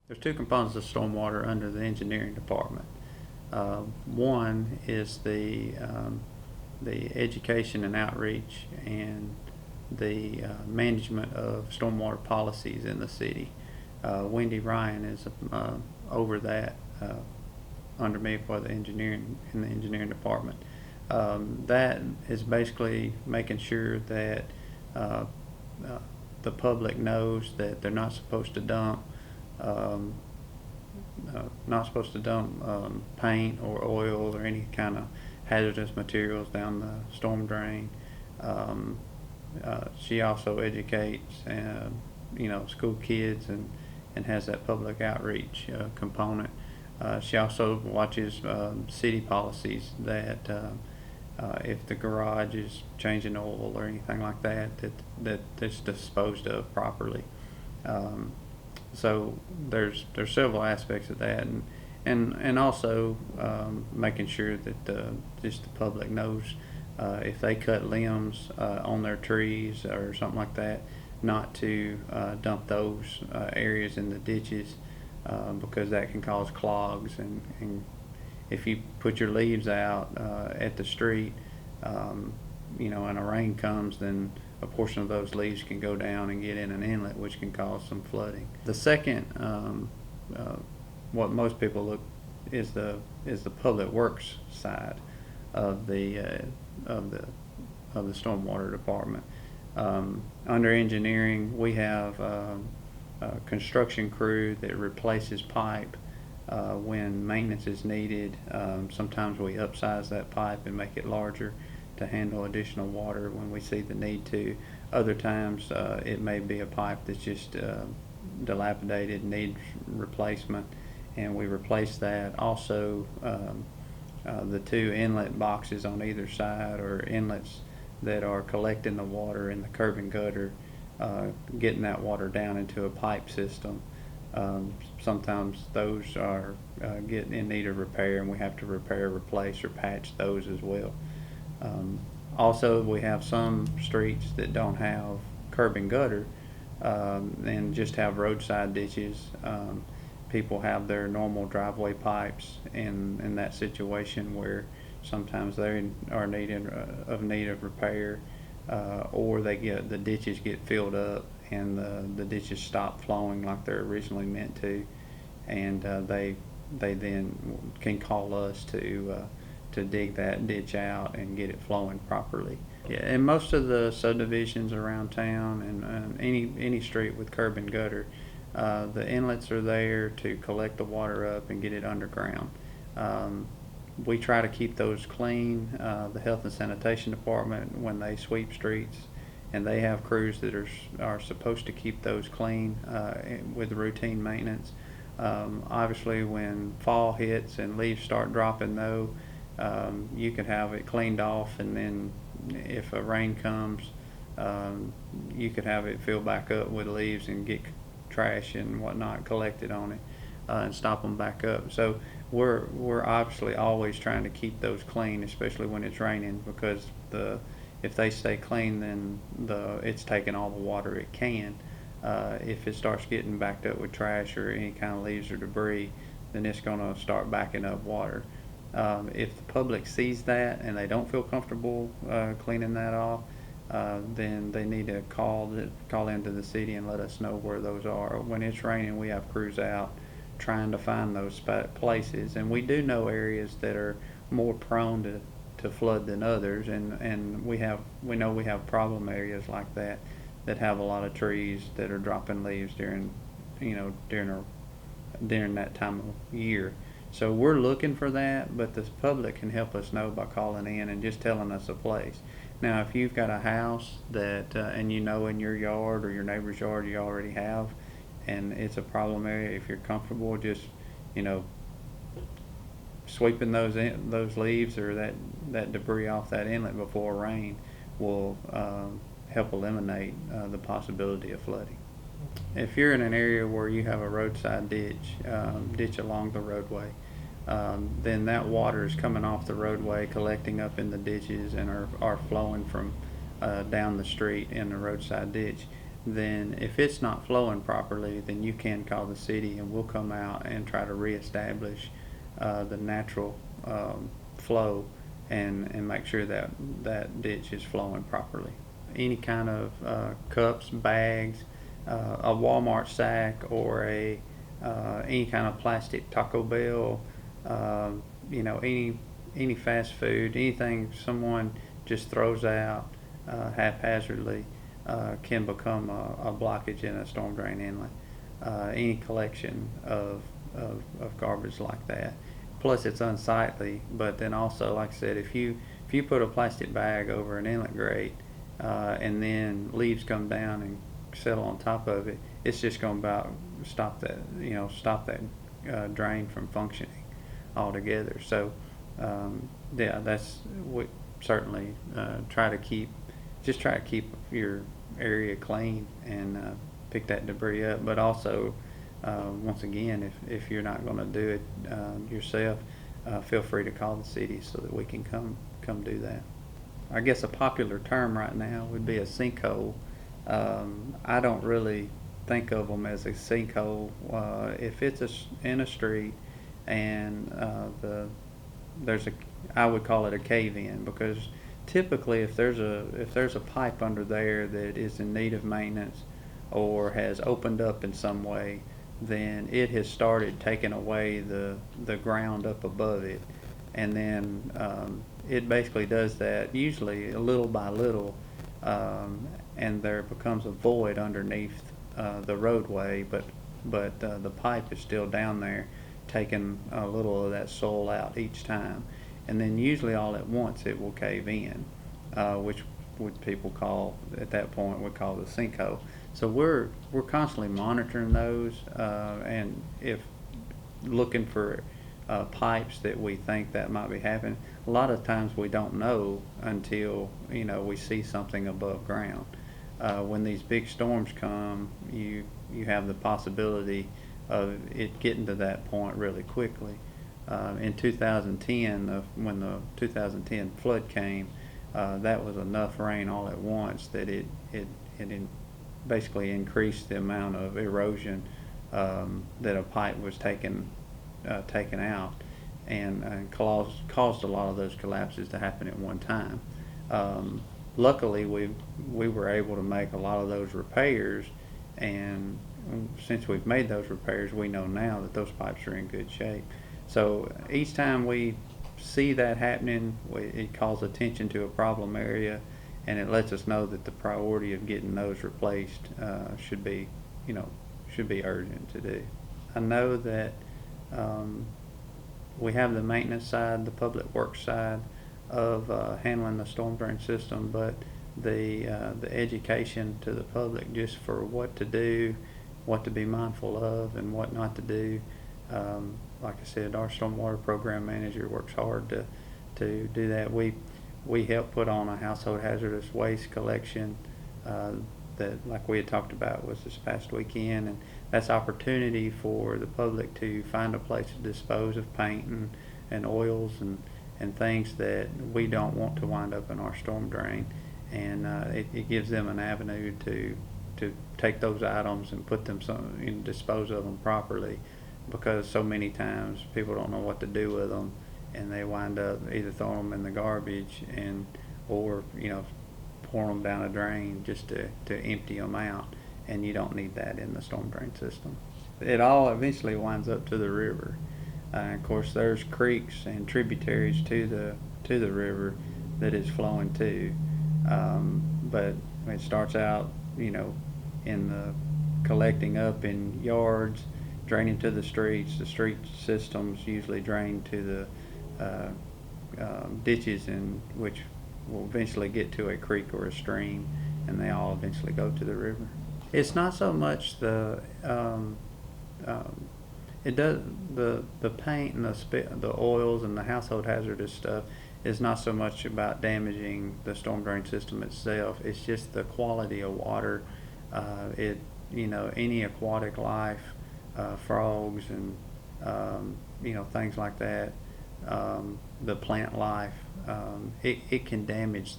There's two components of stormwater under the engineering department. One is the education and outreach and the management of stormwater policies in the city. Wendy Ryan is over that under me for the engineering in the engineering department. That is basically making sure that uh, the public knows that they're not supposed to dump um, paint or oil or any kind of hazardous materials down the storm drain. Um, she also educates, school kids and has that public outreach component. She also watches city policies that if the garage is changing oil or anything like that it's disposed of properly. Um, so there's several aspects of that, and also making sure that just the public knows if they cut limbs on their trees or something like that, not to dump those areas in the ditches because that can cause clogs, and if you put your leaves out at the street, and a rain comes, then a portion of those leaves can go down and get in an inlet, which can cause some flooding. The second, what most people look is the public works side of the stormwater department. Under engineering, we have a construction crew that replaces pipe when maintenance is needed. Sometimes we upsize that pipe and make it larger to handle additional water when we see the need to. Other times it may be a pipe that's just dilapidated, needs replacement, and we replace that. Also, the two inlet boxes on either side, or inlets that are collecting the water in the curb and gutter, getting that water down into a pipe system. Sometimes those are getting in need of repair, and we have to repair, replace, or patch those as well. Also, we have some streets that don't have curb and gutter and just have roadside ditches. People have their normal driveway pipes in that situation where sometimes they are need of repair, or the ditches get filled up and the ditches stop flowing like they're originally meant to, and they then can call us to dig that ditch out and get it flowing properly. Yeah, and most of the subdivisions around town, and any street with curb and gutter, the inlets are there to collect the water up and get it underground. We try to keep those clean. The health and sanitation department, when they sweep streets, and they have crews that are supposed to keep those clean with routine maintenance. Obviously, when fall hits and leaves start dropping, though, you can have it cleaned off, and then if a rain comes, you could have it fill back up with leaves and get trash and whatnot collected on it, and stop them back up. So we're obviously always trying to keep those clean, especially when it's raining, because if they stay clean, then it's taking all the water it can. If it starts getting backed up with trash or any kind of leaves or debris, then it's going to start backing up water. If the public sees that and they don't feel comfortable cleaning that off, then they need to call into the city and let us know where those are. When it's raining, we have crews out trying to find those places, and we do know areas that are more prone to flood than others, and we know we have problem areas like that have a lot of trees that are dropping leaves during that time of year. So we're looking for that, but the public can help us know by calling in and just telling us a place. Now, if you've got a house that, and in your yard or your neighbor's yard you already have, and it's a problem area, if you're comfortable just, sweeping those leaves or that debris off that inlet before rain will help eliminate the possibility of flooding. If you're in an area where you have a roadside ditch along the roadway, then that water is coming off the roadway, collecting up in the ditches, and are flowing from down the street in the roadside ditch. then if it's not flowing properly, then you can call the city and we'll come out and try to reestablish the natural flow and make sure that that ditch is flowing properly. Any kind of cups, bags, a Walmart sack, or a any kind of plastic Taco Bell, any fast food, anything someone just throws out haphazardly can become a blockage in a storm drain inlet. Any collection of garbage like that. Plus, it's unsightly. But then also, like I said, if you put a plastic bag over an inlet grate and then leaves come down and settle on top of it, it's just going to about stop that drain from functioning altogether. So yeah, that's we certainly try to keep your area clean and pick that debris up. But also, once again, if you're not going to do it yourself, feel free to call the city so that we can come do that. I guess a popular term right now would be a sinkhole. I don't really think of them as a sinkhole. If it's in a street and I would call it a cave-in, because typically if there's a pipe under there that is in need of maintenance or has opened up in some way, then it has started taking away the ground up above it, and then it basically does that usually a little by little, and there becomes a void underneath the roadway, but the pipe is still down there, taking a little of that soil out each time, and then usually all at once it will cave in, which people call at that point we call the sinkhole. So we're constantly monitoring those, and if looking for pipes that we think that might be happening. A lot of times we don't know until we see something above ground. When these big storms come, you have the possibility of it getting to that point really quickly. In 2010, when the 2010 flood came, that was enough rain all at once that it basically increased the amount of erosion that a pipe was taken out, and caused a lot of those collapses to happen at one time. Luckily, we were able to make a lot of those repairs, and since we've made those repairs, we know now that those pipes are in good shape. So each time we see that happening, it calls attention to a problem area, and it lets us know that the priority of getting those replaced should be urgent to do. I know that we have the maintenance side, the public works side of handling the storm drain system, but the education to the public just for what to do, what to be mindful of, and what not to do. Like I said, our stormwater program manager works hard to do that. We help put on a household hazardous waste collection that, like we had talked about, was this past weekend, and that's opportunity for the public to find a place to dispose of paint and oils and things that we don't want to wind up in our storm drain, and it gives them an avenue to take those items and put them dispose of them properly, because so many times people don't know what to do with them, and they wind up either throwing them in the garbage or pouring them down a drain just to empty them out, and you don't need that in the storm drain system. It all eventually winds up to the river. Of course, there's creeks and tributaries to the river that is flowing to, but it starts out in the collecting up in yards, draining to the streets. The street systems usually drain to the ditches, in which will eventually get to a creek or a stream, and they all eventually go to the river. It's not so much the paint and the oils and the household hazardous stuff is not so much about damaging the storm drain system itself. It's just the quality of water. Any aquatic life, frogs and things like that, the plant life, it can damage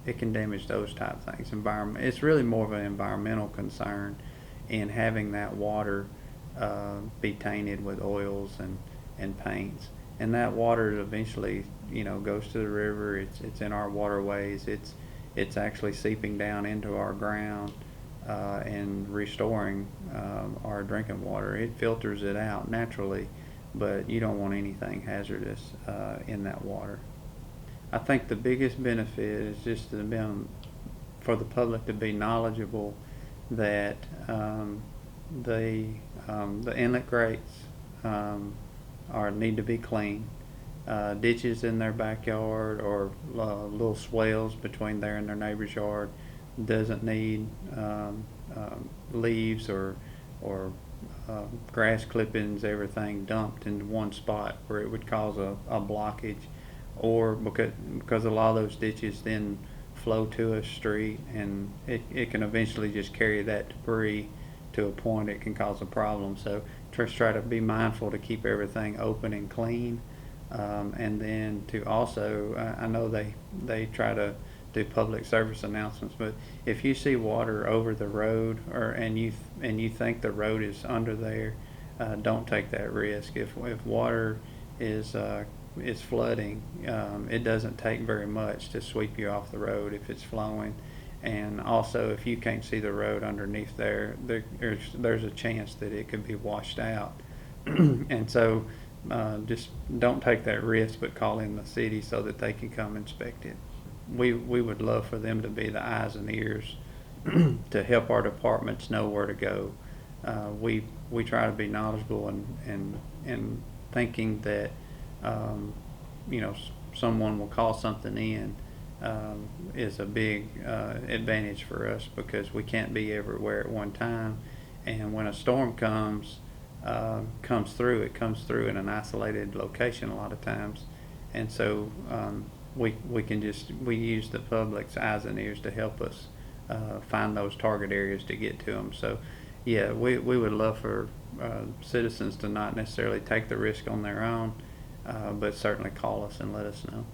it can damage those type of things. Environment, it's really more of an environmental concern in having that water be tainted with oils and paints. And that water eventually, goes to the river. It's in our waterways. It's actually seeping down into our ground and restoring our drinking water. It filters it out naturally, but you don't want anything hazardous in that water. I think the biggest benefit is just for the public to be knowledgeable that the inlet grates need to be clean. Ditches in their backyard or little swales between there and their neighbor's yard doesn't need leaves or grass clippings, everything dumped into one spot where it would cause a blockage, or because a lot of those ditches then flow to a street, and it can eventually just carry that debris to a point it can cause a problem. So just try to be mindful to keep everything open and clean. And then to also, I know they try to do public service announcements, but if you see water over the road and you think the road is under there, don't take that risk. If water is flooding, it doesn't take very much to sweep you off the road if it's flowing. And also, if you can't see the road underneath there's a chance that it could be washed out. And so just don't take that risk, but call in the city so that they can come inspect it. We would love for them to be the eyes and ears to help our departments know where to go. We try to be knowledgeable and thinking that someone will call something in is a big advantage for us, because we can't be everywhere at one time. And when a storm comes through, it comes through in an isolated location a lot of times. And so we use the public's eyes and ears to help us find those target areas to get to them. So yeah, we would love for citizens to not necessarily take the risk on their own, but certainly call us and let us know.